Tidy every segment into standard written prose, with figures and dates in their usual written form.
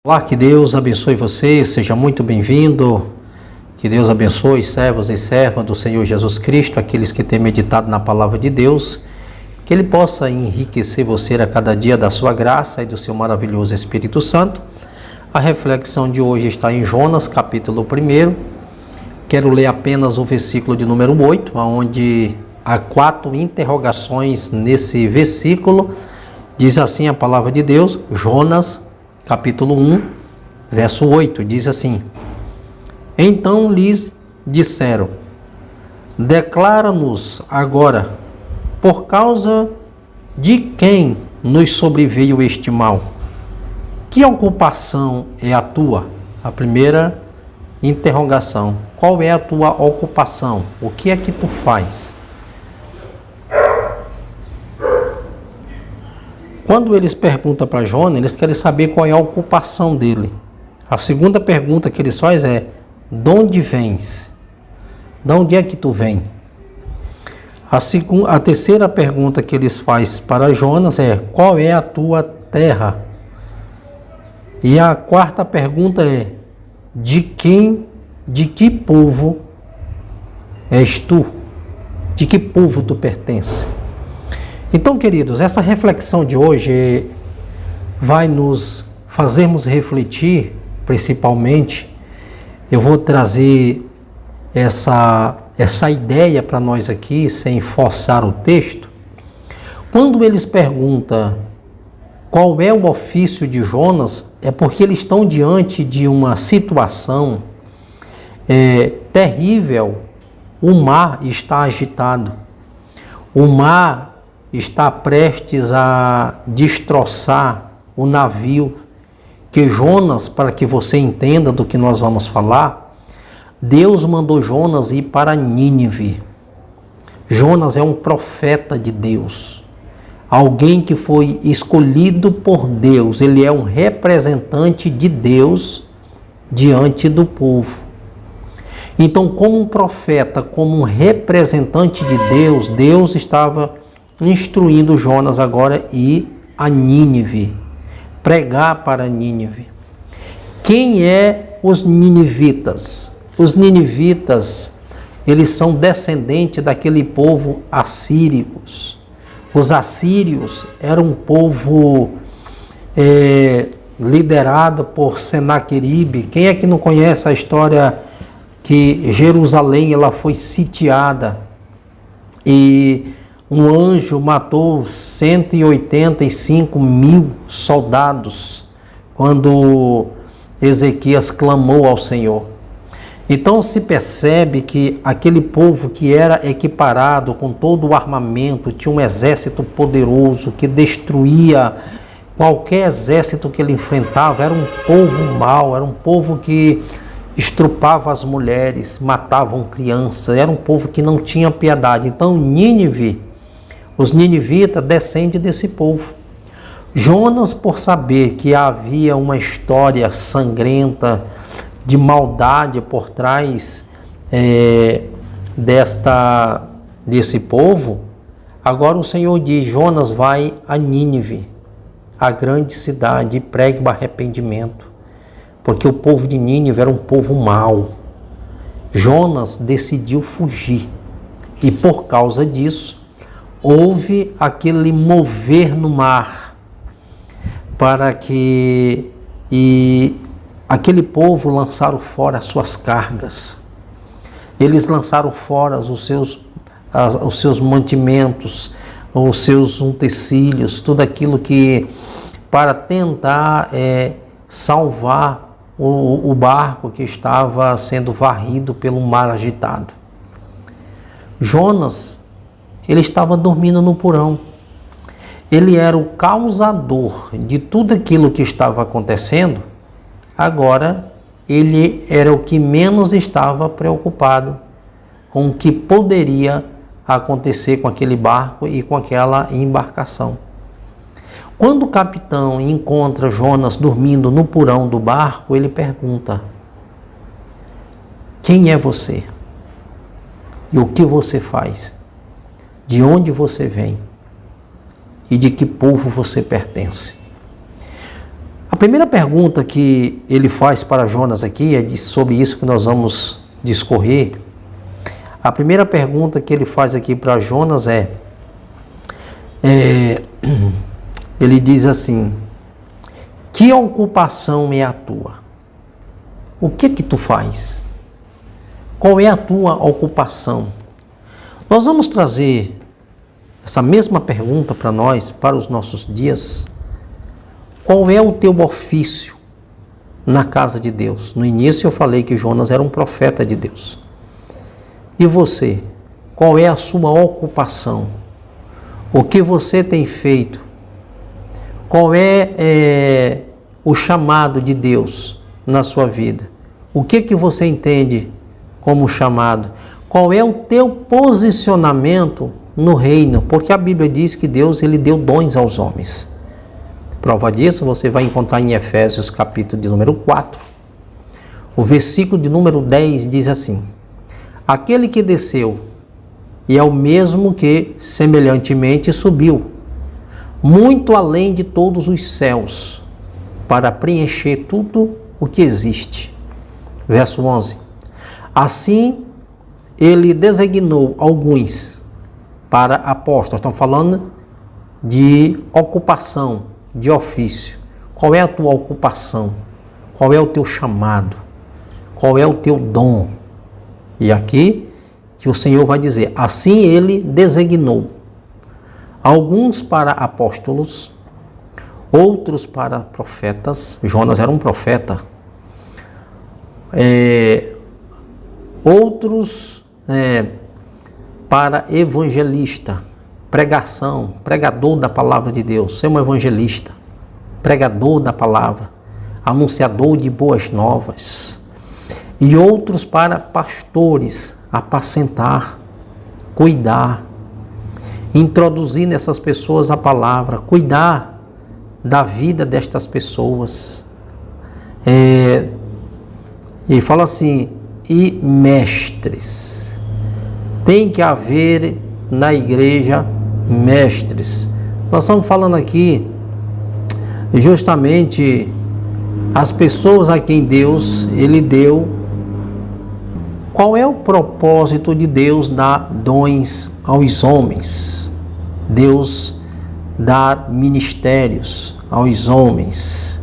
Olá, que Deus abençoe você, seja muito bem-vindo, que Deus abençoe servos e servas do Senhor Jesus Cristo, aqueles que têm meditado na palavra de Deus, que Ele possa enriquecer você a cada dia da sua graça e do seu maravilhoso Espírito Santo. A reflexão de hoje está em Jonas, capítulo 1, quero ler apenas o versículo de número 8, onde há 4 interrogações nesse versículo. Diz assim a palavra de Deus, Jonas, capítulo 1, verso 8, diz assim: Então lhes disseram, declara-nos agora, por causa de quem nos sobreveio este mal? Que ocupação é a tua? A primeira interrogação, qual é a tua ocupação? O que é que tu faz? Quando eles perguntam para Jonas, eles querem saber qual é a ocupação dele. A segunda pergunta que eles fazem é, de onde vens? De onde é que tu vem? A terceira pergunta que eles fazem para Jonas é, qual é a tua terra? E a quarta pergunta é, de que povo és tu? De que povo tu pertence? Então, queridos, essa reflexão de hoje vai nos fazermos refletir, principalmente. Eu vou trazer essa ideia para nós aqui, sem forçar o texto. Quando eles perguntam qual é o ofício de Jonas, é porque eles estão diante de uma situação terrível. O mar está agitado. O mar está prestes a destroçar o navio que Jonas, para que você entenda do que nós vamos falar, Deus mandou Jonas ir para Nínive. Jonas é um profeta de Deus, alguém que foi escolhido por Deus, ele é um representante de Deus diante do povo. Então, como um profeta, como um representante de Deus, Deus estava instruindo Jonas agora ir a Nínive, pregar para Nínive. Quem é os ninivitas? Os ninivitas, eles são descendentes daquele povo assíricos. Os assírios eram um povo liderado por Senaqueribe. Quem é que não conhece a história que Jerusalém ela foi sitiada e um anjo matou 185 mil soldados quando Ezequias clamou ao Senhor. Então se percebe que aquele povo que era equiparado com todo o armamento, tinha um exército poderoso que destruía qualquer exército que ele enfrentava, era um povo mau, era um povo que estrupava as mulheres, matavam crianças, era um povo que não tinha piedade. Então Nínive, os ninivitas descendem desse povo. Jonas, por saber que havia uma história sangrenta de maldade por trás desse povo, agora o Senhor diz, Jonas vai a Nínive, a grande cidade, e pregue o arrependimento, porque o povo de Nínive era um povo mau. Jonas decidiu fugir e por causa disso houve aquele mover no mar para que aquele povo lançaram fora as suas cargas. Eles lançaram fora os seus mantimentos, os seus utensílios, tudo aquilo que para tentar salvar o barco que estava sendo varrido pelo mar agitado. Jonas, ele estava dormindo no porão. Ele era o causador de tudo aquilo que estava acontecendo. Agora, ele era o que menos estava preocupado com o que poderia acontecer com aquele barco e com aquela embarcação. Quando o capitão encontra Jonas dormindo no porão do barco, ele pergunta, quem é você? E o que você faz? De onde você vem? E de que povo você pertence? A primeira pergunta que ele faz para Jonas aqui, é sobre isso que nós vamos discorrer. A primeira pergunta que ele faz aqui para Jonas ele diz assim: que ocupação é a tua? O que tu faz? Qual é a tua ocupação? Nós vamos trazer essa mesma pergunta para nós, para os nossos dias. Qual é o teu ofício na casa de Deus? No início eu falei que Jonas era um profeta de Deus. E você? Qual é a sua ocupação? O que você tem feito? Qual é o chamado de Deus na sua vida? O que você entende como chamado? Qual é o teu posicionamento no reino? Porque a Bíblia diz que Deus ele deu dons aos homens. Prova disso você vai encontrar em Efésios capítulo de número 4. O versículo de número 10 diz assim: aquele que desceu e é o mesmo que semelhantemente subiu, muito além de todos os céus, para preencher tudo o que existe. Verso 11. Assim, ele designou alguns para apóstolos. Estamos falando de ocupação, de ofício. Qual é a tua ocupação? Qual é o teu chamado? Qual é o teu dom? E aqui que o Senhor vai dizer: assim ele designou alguns para apóstolos, outros para profetas. Jonas era um profeta. Outros para evangelista, pregação, pregador da palavra de Deus. Ser um evangelista, pregador da palavra, anunciador de boas novas. E outros para pastores, apacentar, cuidar, introduzir nessas pessoas a palavra, cuidar da vida destas pessoas. E fala assim: e mestres. Tem que haver na igreja mestres. Nós estamos falando aqui justamente as pessoas a quem Deus ele deu. Qual é o propósito de Deus dar dons aos homens? Deus dá ministérios aos homens.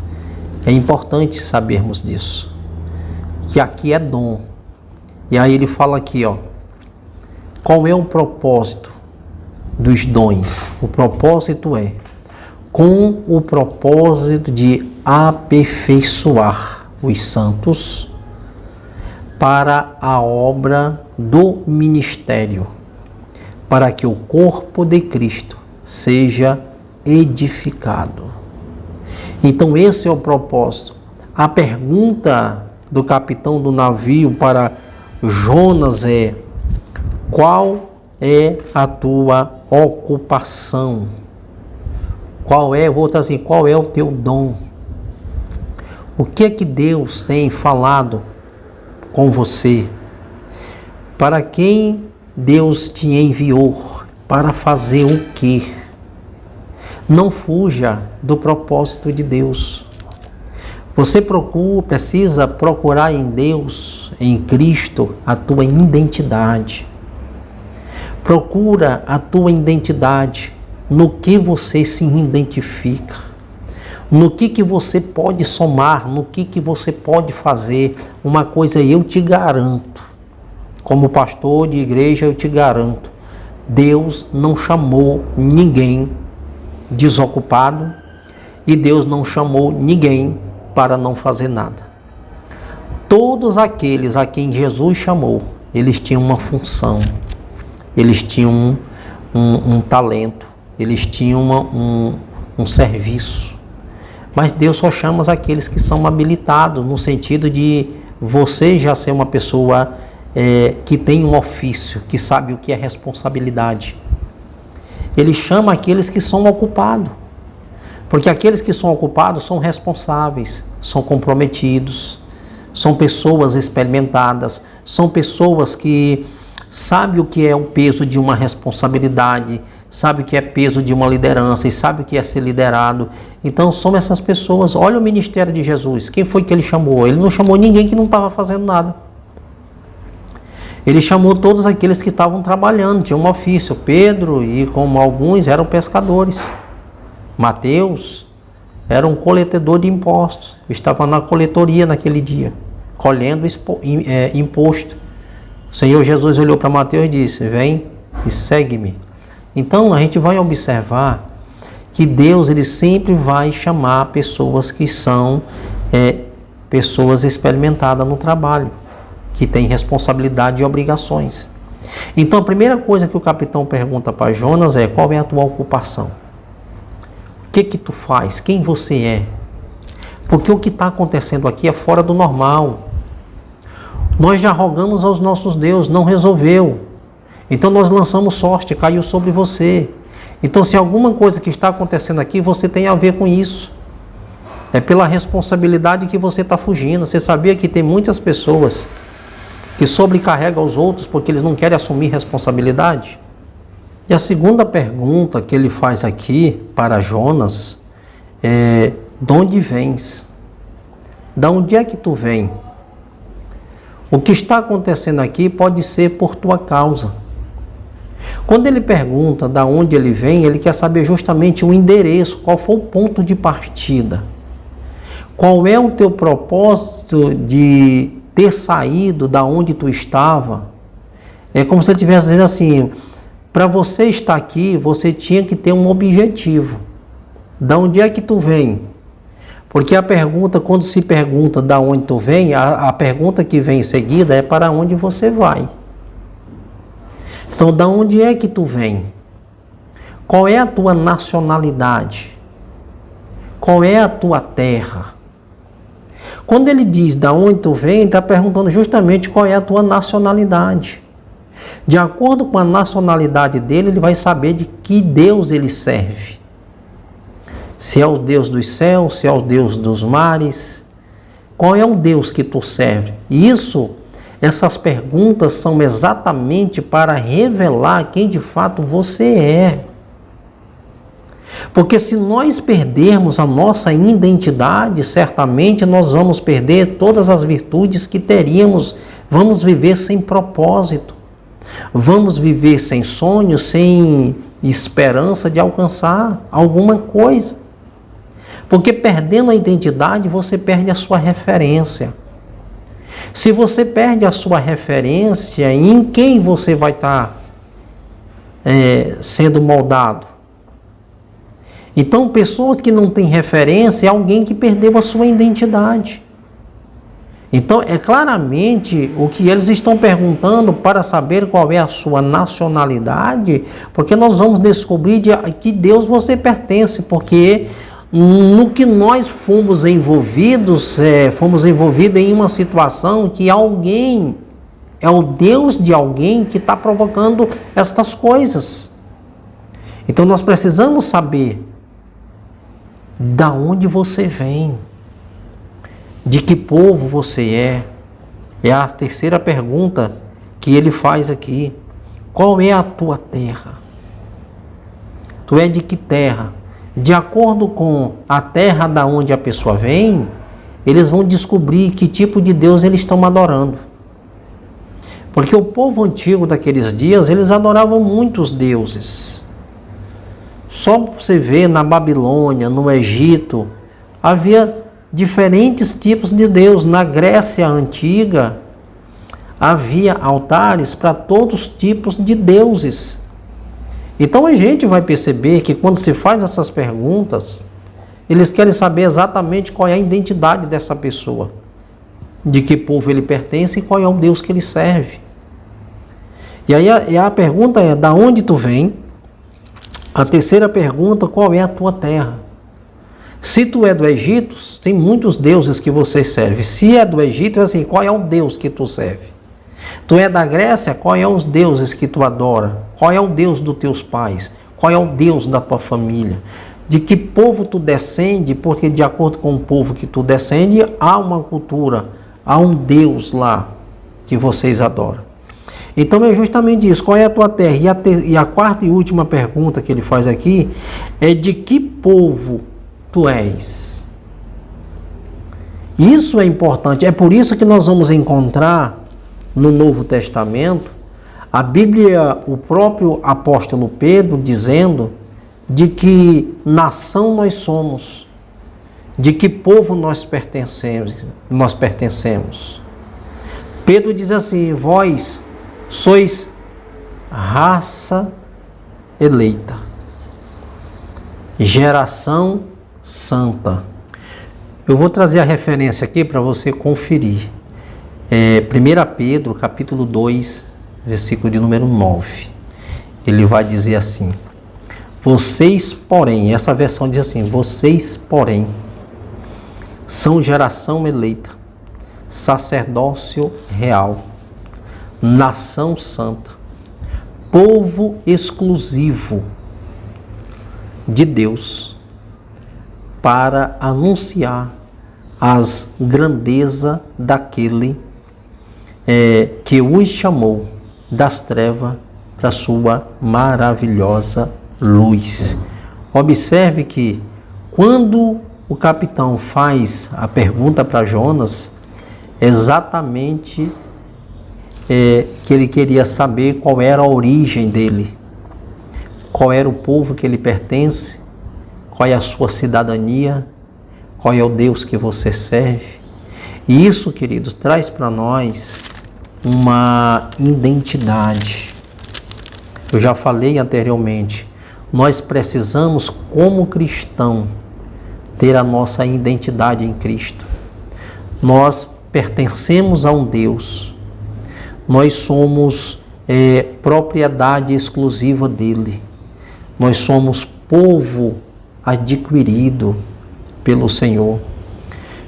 É importante sabermos disso. Que aqui é dom. E aí ele fala aqui, qual é o propósito dos dons? O propósito é com o propósito de aperfeiçoar os santos para a obra do ministério, para que o corpo de Cristo seja edificado. Então esse é o propósito. A pergunta do capitão do navio para Jonas é: qual é a tua ocupação? Qual é o teu dom? O que é que Deus tem falado com você? Para quem Deus te enviou? Para fazer o quê? Não fuja do propósito de Deus. Você precisa procurar em Deus, em Cristo, a tua identidade. Procura a tua identidade no que você se identifica, no que você pode somar, no que você pode fazer. Uma coisa eu te garanto, como pastor de igreja eu te garanto: Deus não chamou ninguém desocupado e Deus não chamou ninguém para não fazer nada. Todos aqueles a quem Jesus chamou, eles tinham uma função, eles tinham um talento, eles tinham um serviço. Mas Deus só chama aqueles que são habilitados, no sentido de você já ser uma pessoa que tem um ofício, que sabe o que é responsabilidade. Ele chama aqueles que são ocupados, porque aqueles que são ocupados são responsáveis, são comprometidos, são pessoas experimentadas, são pessoas que sabem o que é o peso de uma responsabilidade, sabe o que é peso de uma liderança e sabe o que é ser liderado. Então somos essas pessoas. Olha o ministério de Jesus. Quem foi que ele chamou? Ele não chamou ninguém que não estava fazendo nada. Ele chamou todos aqueles que estavam trabalhando, tinha um ofício. Pedro e como alguns eram pescadores. Mateus era um coletador de impostos. Estava na coletoria naquele dia, colhendo imposto. O Senhor Jesus olhou para Mateus e disse: vem e segue-me. Então a gente vai observar que Deus ele sempre vai chamar pessoas que são pessoas experimentadas no trabalho, que têm responsabilidade e obrigações. Então a primeira coisa que o capitão pergunta para Jonas é: qual é a tua ocupação? O que tu faz? Quem você é? Porque o que está acontecendo aqui é fora do normal. Nós já rogamos aos nossos deuses, não resolveu. Então nós lançamos sorte, caiu sobre você. Então se alguma coisa que está acontecendo aqui, você tem a ver com isso. É pela responsabilidade que você está fugindo. Você sabia que tem muitas pessoas que sobrecarregam os outros porque eles não querem assumir responsabilidade? E a segunda pergunta que ele faz aqui para Jonas é: de onde vens? De onde é que tu vem? O que está acontecendo aqui pode ser por tua causa. Quando ele pergunta de onde ele vem, ele quer saber justamente o endereço, qual foi o ponto de partida. Qual é o teu propósito de ter saído da onde tu estava? É como se ele estivesse dizendo assim: para você estar aqui, você tinha que ter um objetivo. De onde é que tu vem? Porque a pergunta, quando se pergunta de onde tu vem, a pergunta que vem em seguida é para onde você vai. Então, de onde é que tu vem? Qual é a tua nacionalidade? Qual é a tua terra? Quando ele diz de onde tu vem, ele está perguntando justamente qual é a tua nacionalidade. De acordo com a nacionalidade dele, ele vai saber de que Deus ele serve. Se é o Deus dos céus, se é o Deus dos mares. Qual é o Deus que tu serve? Essas perguntas são exatamente para revelar quem de fato você é. Porque se nós perdermos a nossa identidade, certamente nós vamos perder todas as virtudes que teríamos. Vamos viver sem propósito. Vamos viver sem sonho, sem esperança de alcançar alguma coisa. Porque perdendo a identidade, você perde a sua referência. Se você perde a sua referência, em quem você vai estar sendo moldado? Então, pessoas que não têm referência é alguém que perdeu a sua identidade. Então, é claramente o que eles estão perguntando para saber qual é a sua nacionalidade, porque nós vamos descobrir de que Deus você pertence, porque no que nós fomos envolvidos em uma situação que alguém, é o Deus de alguém que está provocando estas coisas. Então nós precisamos saber da onde você vem, de que povo você é. É a terceira pergunta que ele faz aqui. Qual é a tua terra? Tu é de que terra? De acordo com a terra da onde a pessoa vem, eles vão descobrir que tipo de Deus eles estão adorando. Porque o povo antigo daqueles dias, eles adoravam muitos deuses. Só você vê na Babilônia, no Egito, havia diferentes tipos de Deus. Na Grécia Antiga, havia altares para todos os tipos de deuses. Então a gente vai perceber que quando se faz essas perguntas, eles querem saber exatamente qual é a identidade dessa pessoa, de que povo ele pertence e qual é o Deus que ele serve. E aí a pergunta é: da onde tu vem? A terceira pergunta: qual é a tua terra? Se tu é do Egito, tem muitos deuses que você serve. Se é do Egito, é assim: qual é o Deus que tu serve? Tu é da Grécia, qual é os deuses que tu adora? Qual é o Deus dos teus pais? Qual é o Deus da tua família? De que povo tu descende? Porque de acordo com o povo que tu descende, há uma cultura, há um Deus lá que vocês adoram. Então é justamente isso. Qual é a tua terra? E a quarta e última pergunta que ele faz aqui é: de que povo tu és? Isso é importante. É por isso que nós vamos encontrar no Novo Testamento a Bíblia, o próprio apóstolo Pedro dizendo de que nação nós somos, de que povo nós pertencemos. Pedro diz assim: vós sois raça eleita, geração santa. Eu vou trazer a referência aqui para você conferir. 1 Pedro, capítulo 2, versículo de número 9. Ele vai dizer assim: vocês, porém, essa versão diz assim: vocês, porém, são geração eleita, sacerdócio real, nação santa, povo exclusivo de Deus, para anunciar as grandezas daquele que os chamou das trevas para sua maravilhosa luz. Observe que quando o capitão faz a pergunta para Jonas, exatamente que ele queria saber qual era a origem dele, qual era o povo que ele pertence, qual é a sua cidadania, qual é o Deus que você serve. E isso, queridos, traz para nós uma identidade. Eu já falei anteriormente, nós precisamos, como cristão, ter a nossa identidade em Cristo. Nós pertencemos a um Deus, nós somos propriedade exclusiva dele, nós somos povo adquirido pelo Senhor.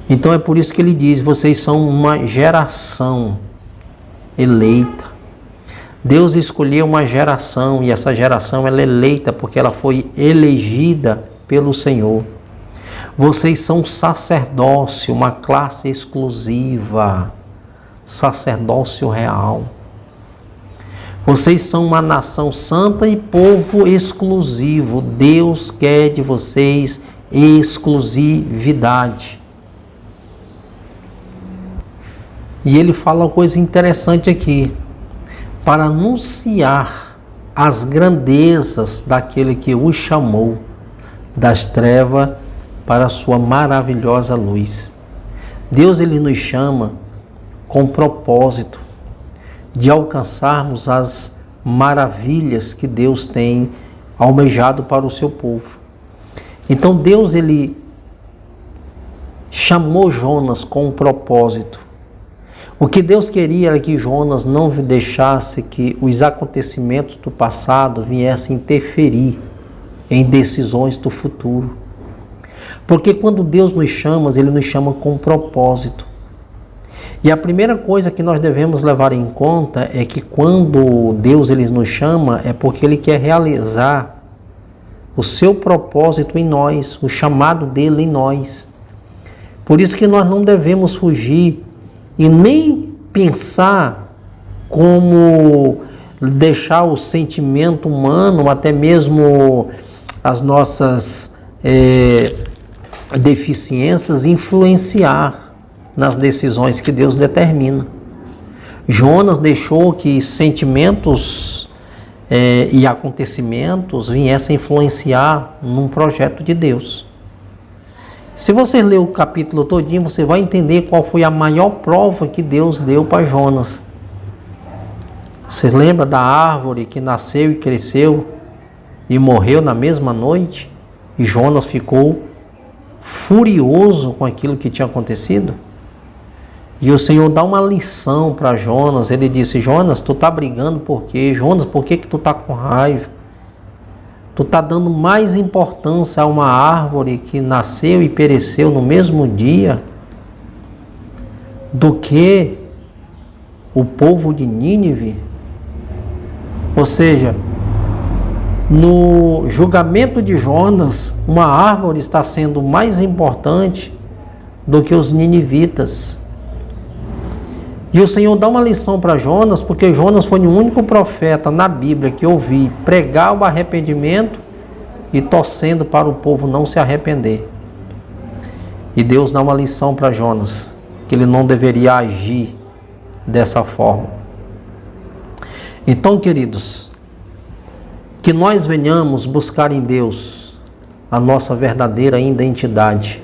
Então é por isso que ele diz: vocês são uma geração eleita. Deus escolheu uma geração, e essa geração ela é eleita porque ela foi elegida pelo Senhor. Vocês são sacerdócio, uma classe exclusiva, sacerdócio real. Vocês são uma nação santa e povo exclusivo. Deus quer de vocês exclusividade. E ele fala uma coisa interessante aqui: para anunciar as grandezas daquele que os chamou das trevas para a sua maravilhosa luz. Deus, ele nos chama com propósito de alcançarmos as maravilhas que Deus tem almejado para o seu povo. Então Deus, ele chamou Jonas com um propósito. O que Deus queria era que Jonas não deixasse que os acontecimentos do passado viessem interferir em decisões do futuro. Porque quando Deus nos chama, ele nos chama com propósito. E a primeira coisa que nós devemos levar em conta é que quando Deus ele nos chama, é porque ele quer realizar o seu propósito em nós, o chamado dele em nós. Por isso que nós não devemos fugir e nem pensar como deixar o sentimento humano, até mesmo as nossas deficiências, influenciar nas decisões que Deus determina. Jonas deixou que sentimentos e acontecimentos viessem influenciar num projeto de Deus. Se você ler o capítulo todinho, você vai entender qual foi a maior prova que Deus deu para Jonas. Você lembra da árvore que nasceu e cresceu e morreu na mesma noite? E Jonas ficou furioso com aquilo que tinha acontecido? E o Senhor dá uma lição para Jonas. Ele disse: Jonas, tu tá brigando por quê? Jonas, por que tu tá com raiva? Tu está dando mais importância a uma árvore que nasceu e pereceu no mesmo dia do que o povo de Nínive? Ou seja, no julgamento de Jonas, uma árvore está sendo mais importante do que os ninivitas. E o Senhor dá uma lição para Jonas, porque Jonas foi o único profeta na Bíblia que eu vi pregar o arrependimento e torcendo para o povo não se arrepender. E Deus dá uma lição para Jonas, que ele não deveria agir dessa forma. Então, queridos, que nós venhamos buscar em Deus a nossa verdadeira identidade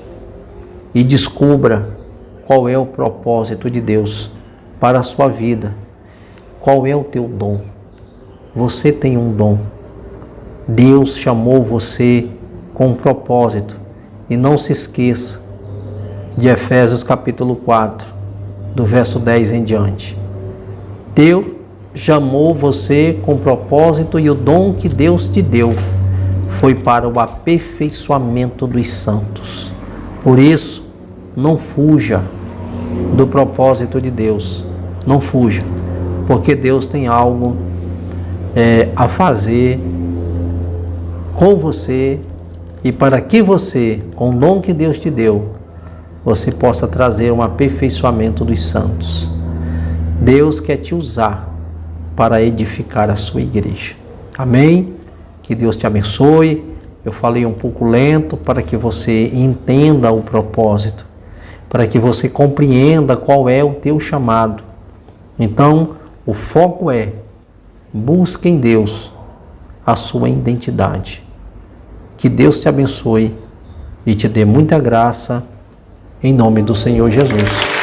e descubra qual é o propósito de Deus para a sua vida. Qual é o teu dom? Você tem um dom. Deus chamou você com um propósito. E não se esqueça de Efésios capítulo 4, do verso 10 em diante. Deus chamou você com propósito e o dom que Deus te deu foi para o aperfeiçoamento dos santos. Por isso, não fuja do propósito de Deus. Não fuja, porque Deus tem algo a fazer com você e para que você, com o dom que Deus te deu, você possa trazer um aperfeiçoamento dos santos. Deus quer te usar para edificar a sua igreja. Amém? Que Deus te abençoe. Eu falei um pouco lento para que você entenda o propósito, para que você compreenda qual é o teu chamado. Então, o foco é: busque em Deus a sua identidade. Que Deus te abençoe e te dê muita graça, em nome do Senhor Jesus.